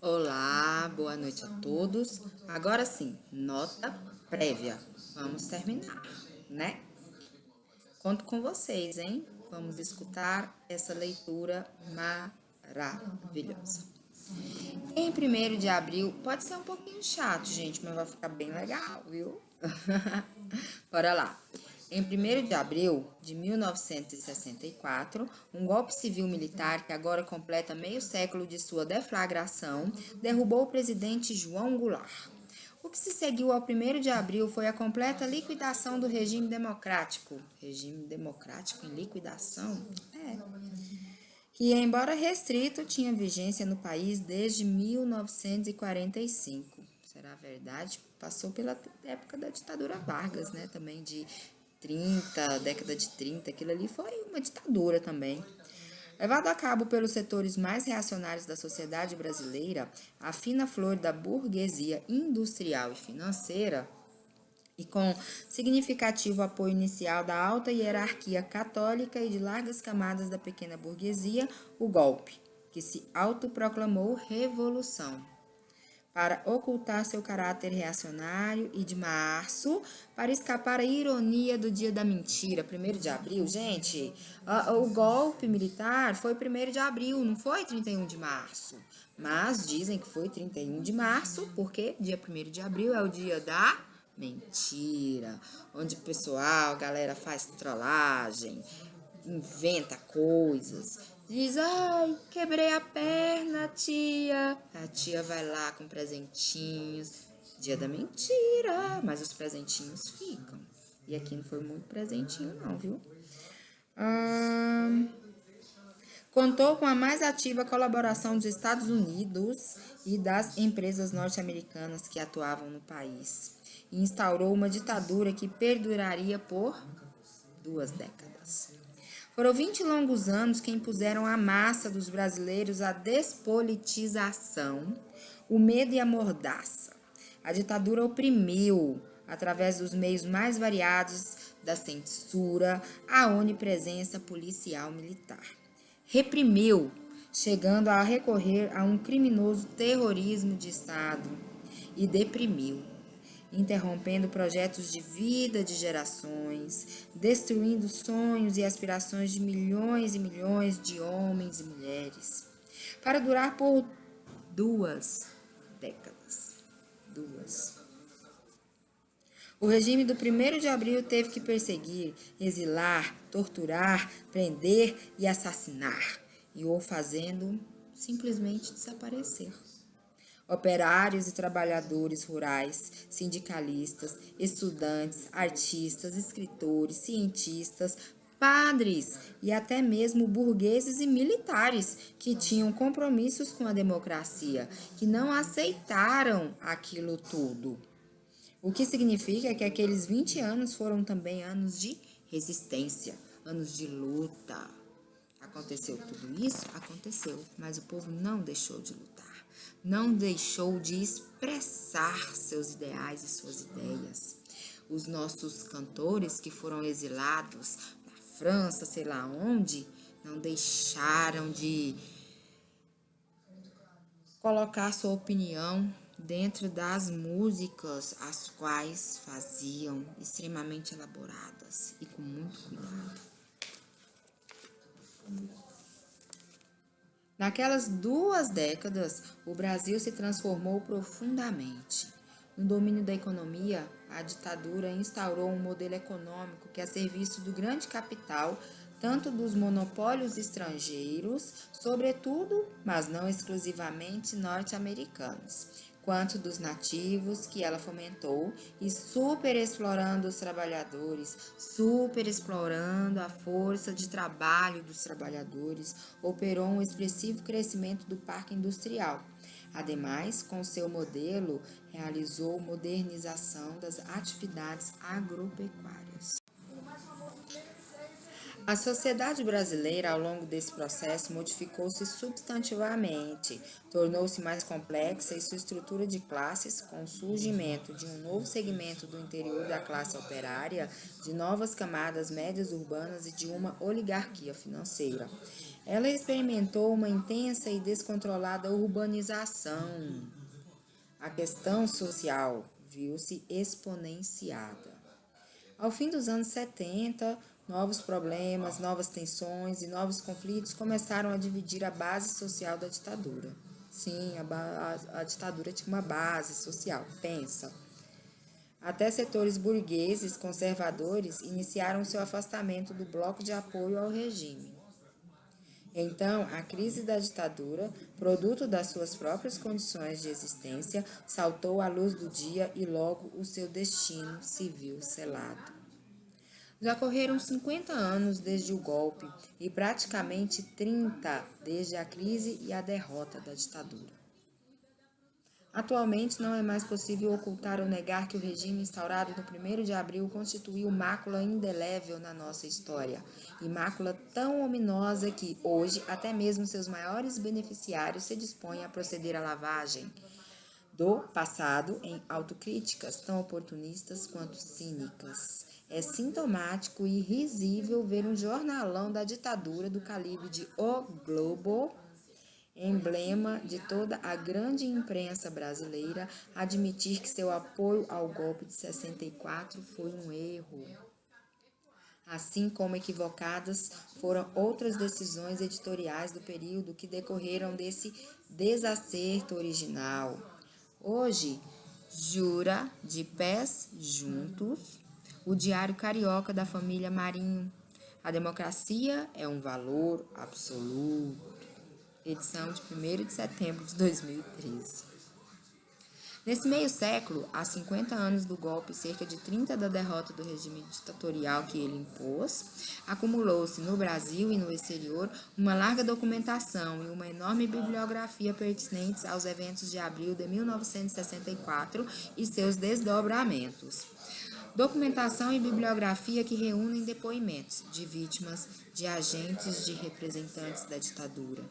Olá, boa noite a todos. Agora sim, nota prévia. Vamos terminar, né? Conto com vocês, hein? Vamos escutar essa leitura maravilhosa. Em 1º de abril, pode ser um pouquinho chato, gente, mas vai ficar bem legal, viu? Bora lá. Em 1º de abril de 1964, um golpe civil-militar que agora completa meio século de sua deflagração derrubou o presidente João Goulart. O que se seguiu ao 1º de abril foi a completa liquidação do regime democrático. Regime democrático em liquidação? Que, embora restrito, tinha vigência no país desde 1945. Será verdade? Passou pela época da ditadura Vargas, né? Também de 30, década de 30, aquilo ali foi uma ditadura também. Levado a cabo pelos setores mais reacionários da sociedade brasileira, a fina flor da burguesia industrial e financeira, e com significativo apoio inicial da alta hierarquia católica e de largas camadas da pequena burguesia, o golpe, que se autoproclamou revolução, para ocultar seu caráter reacionário e de março, para escapar à ironia do dia da mentira, 1º de abril, gente, o golpe militar foi 1º de abril, não foi 31 de março, mas dizem que foi 31 de março, porque dia 1º de abril é o dia da mentira, onde o pessoal, a galera faz trollagem, inventa coisas, diz, ai, quebrei a perna, tia. A tia vai lá com presentinhos, dia da mentira, mas os presentinhos ficam. E aqui não foi muito presentinho não, viu? Contou com a mais ativa colaboração dos Estados Unidos e das empresas norte-americanas que atuavam no país. E instaurou uma ditadura que perduraria por 2 décadas. Foram 20 longos anos que impuseram à massa dos brasileiros a despolitização, o medo e a mordaça. A ditadura oprimiu, através dos meios mais variados da censura, a onipresença policial militar. Reprimiu, chegando a recorrer a um criminoso terrorismo de Estado, e deprimiu, interrompendo projetos de vida de gerações, destruindo sonhos e aspirações de milhões e milhões de homens e mulheres, para durar por 2 décadas. 2. O regime do 1º de abril teve que perseguir, exilar, torturar, prender e assassinar, e o fazendo simplesmente desaparecer. Operários e trabalhadores rurais, sindicalistas, estudantes, artistas, escritores, cientistas, padres e até mesmo burgueses e militares que tinham compromissos com a democracia, que não aceitaram aquilo tudo. O que significa que aqueles 20 anos foram também anos de resistência, anos de luta. Aconteceu tudo isso? Aconteceu, mas o povo não deixou de lutar. Não deixou de expressar seus ideais e suas ideias. Os nossos cantores que foram exilados na França, sei lá onde, não deixaram de colocar sua opinião dentro das músicas, as quais faziam extremamente elaboradas e com muito cuidado. Naquelas 2 décadas, o Brasil se transformou profundamente. No domínio da economia, a ditadura instaurou um modelo econômico que, a serviço do grande capital, tanto dos monopólios estrangeiros, sobretudo, mas não exclusivamente norte-americanos, quanto dos nativos que ela fomentou, e superexplorando os trabalhadores, superexplorando a força de trabalho dos trabalhadores, operou um expressivo crescimento do parque industrial. Ademais, com seu modelo, realizou modernização das atividades agropecuárias. A sociedade brasileira, ao longo desse processo, modificou-se substantivamente, tornou-se mais complexa e sua estrutura de classes, com o surgimento de um novo segmento do interior da classe operária, de novas camadas médias urbanas e de uma oligarquia financeira. Ela experimentou uma intensa e descontrolada urbanização. A questão social viu-se exponenciada. Ao fim dos anos 70, novos problemas, novas tensões e novos conflitos começaram a dividir a base social da ditadura. Sim, a ditadura tinha uma base social, pensa. Até setores burgueses conservadores iniciaram seu afastamento do bloco de apoio ao regime. Então, a crise da ditadura, produto das suas próprias condições de existência, saltou à luz do dia e logo o seu destino se viu selado. Já correram 50 anos desde o golpe e praticamente 30 desde a crise e a derrota da ditadura. Atualmente, não é mais possível ocultar ou negar que o regime instaurado no 1º de abril constituiu mácula indelével na nossa história, e mácula tão ominosa que, hoje, até mesmo seus maiores beneficiários se dispõem a proceder à lavagem do passado em autocríticas tão oportunistas quanto cínicas. É sintomático e risível ver um jornalão da ditadura do calibre de O Globo, emblema de toda a grande imprensa brasileira, admitir que seu apoio ao golpe de 64 foi um erro. Assim como equivocadas foram outras decisões editoriais do período que decorreram desse desacerto original. Hoje, jura de pés juntos o Diário Carioca da família Marinho. A democracia é um valor absoluto. Edição de 1º de setembro de 2013. Nesse meio século, há 50 anos do golpe e cerca de 30 da derrota do regime ditatorial que ele impôs, acumulou-se no Brasil e no exterior uma larga documentação e uma enorme bibliografia pertinentes aos eventos de abril de 1964 e seus desdobramentos. Documentação e bibliografia que reúnem depoimentos de vítimas, de agentes, de representantes da ditadura.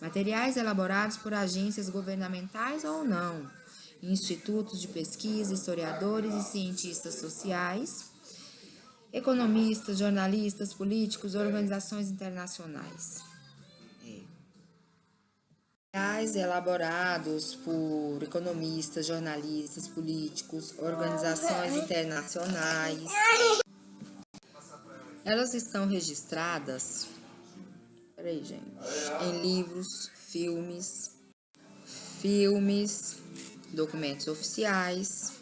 Materiais elaborados por agências governamentais ou não, institutos de pesquisa, historiadores e cientistas sociais, economistas, jornalistas, políticos, organizações internacionais. Materiais elaborados por economistas, jornalistas, políticos, organizações internacionais. Elas estão registradas em livros, filmes, documentos oficiais,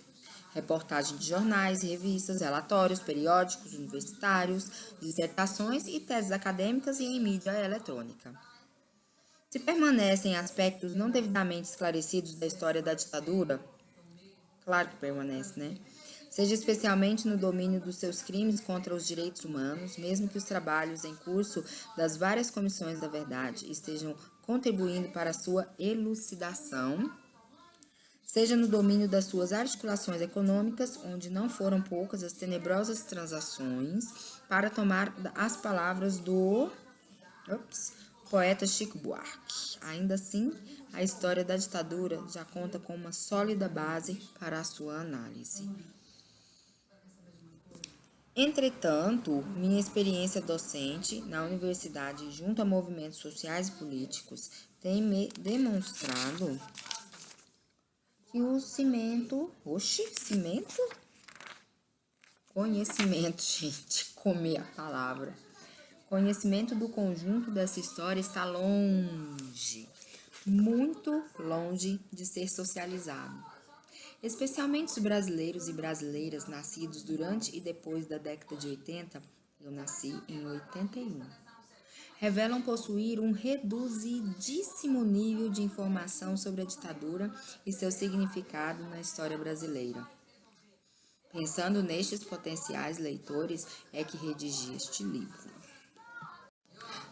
reportagens de jornais, revistas, relatórios, periódicos universitários, dissertações e teses acadêmicas e em mídia eletrônica. Se permanecem aspectos não devidamente esclarecidos da história da ditadura, claro que permanece, né? Seja especialmente no domínio dos seus crimes contra os direitos humanos, mesmo que os trabalhos em curso das várias comissões da verdade estejam contribuindo para a sua elucidação, seja no domínio das suas articulações econômicas, onde não foram poucas as tenebrosas transações, para tomar as palavras do poeta Chico Buarque. Ainda assim, a história da ditadura já conta com uma sólida base para a sua análise. Entretanto, minha experiência docente na universidade junto a movimentos sociais e políticos tem me demonstrado que o conhecimento, gente, comer a palavra. Conhecimento do conjunto dessa história está longe, muito longe de ser socializado. Especialmente os brasileiros e brasileiras nascidos durante e depois da década de 80, eu nasci em 81, revelam possuir um reduzidíssimo nível de informação sobre a ditadura e seu significado na história brasileira. Pensando nestes potenciais leitores, é que redigi este livro.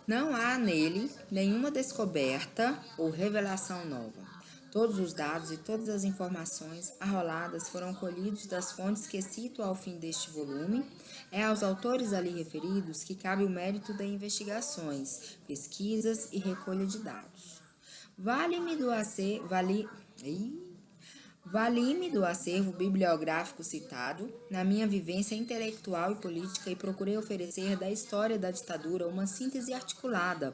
Não há nele nenhuma descoberta ou revelação nova. Todos os dados e todas as informações arroladas foram colhidos das fontes que cito ao fim deste volume. É aos autores ali referidos que cabe o mérito das investigações, pesquisas e recolha de dados. Vale-me do acervo bibliográfico citado, na minha vivência intelectual e política, e procurei oferecer da história da ditadura uma síntese articulada,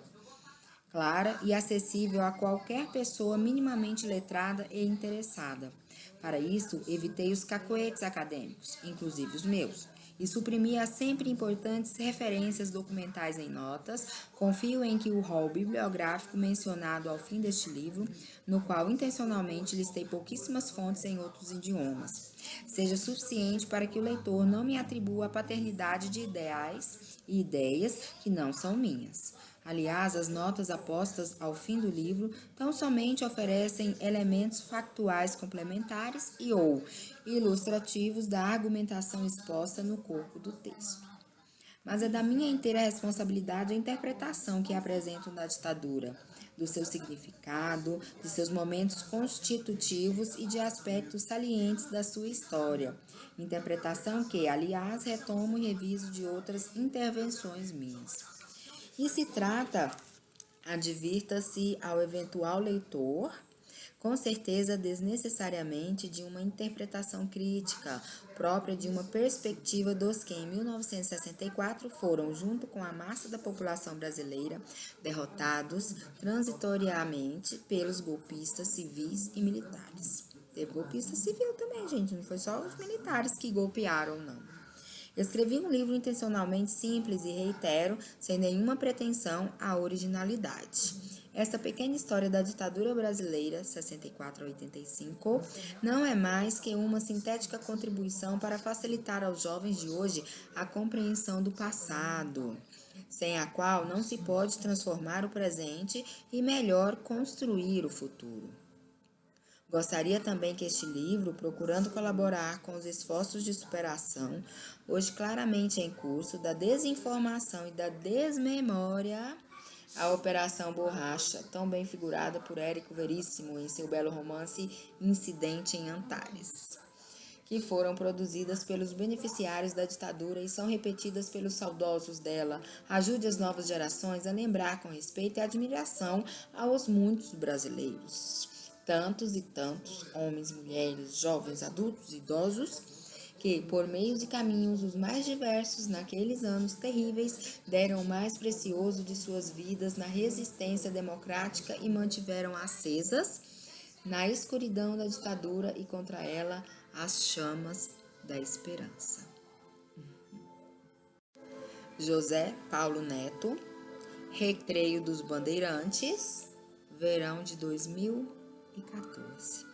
clara e acessível a qualquer pessoa minimamente letrada e interessada. Para isso, evitei os cacoetes acadêmicos, inclusive os meus, e suprimi as sempre importantes referências documentais em notas. Confio em que o rol bibliográfico mencionado ao fim deste livro, no qual intencionalmente listei pouquíssimas fontes em outros idiomas, seja suficiente para que o leitor não me atribua a paternidade de ideais e ideias que não são minhas. Aliás, as notas apostas ao fim do livro tão somente oferecem elementos factuais complementares e ou ilustrativos da argumentação exposta no corpo do texto. Mas é da minha inteira responsabilidade a interpretação que apresento da ditadura, do seu significado, de seus momentos constitutivos e de aspectos salientes da sua história. Interpretação que, aliás, retomo e reviso de outras intervenções minhas. E se trata, advirta-se ao eventual leitor, com certeza desnecessariamente de uma interpretação crítica, própria de uma perspectiva dos que em 1964 foram, junto com a massa da população brasileira, derrotados transitoriamente pelos golpistas civis e militares. Teve golpista civil também, gente, não foi só os militares que golpearam, não. Escrevi um livro intencionalmente simples e, reitero, sem nenhuma pretensão à originalidade. Esta pequena história da ditadura brasileira, 64 a 85, não é mais que uma sintética contribuição para facilitar aos jovens de hoje a compreensão do passado, sem a qual não se pode transformar o presente e melhor construir o futuro. Gostaria também que este livro, procurando colaborar com os esforços de superação, hoje claramente em curso, da desinformação e da desmemória, a Operação Borracha, tão bem figurada por Érico Veríssimo em seu belo romance Incidente em Antares, que foram produzidas pelos beneficiários da ditadura e são repetidas pelos saudosos dela, ajude as novas gerações a lembrar com respeito e admiração aos muitos brasileiros. Tantos e tantos, homens, mulheres, jovens, adultos, idosos, que, por meios e caminhos os mais diversos, naqueles anos terríveis, deram o mais precioso de suas vidas na resistência democrática e mantiveram acesas, na escuridão da ditadura e contra ela, as chamas da esperança. José Paulo Neto, Recreio dos Bandeirantes, verão de 2014.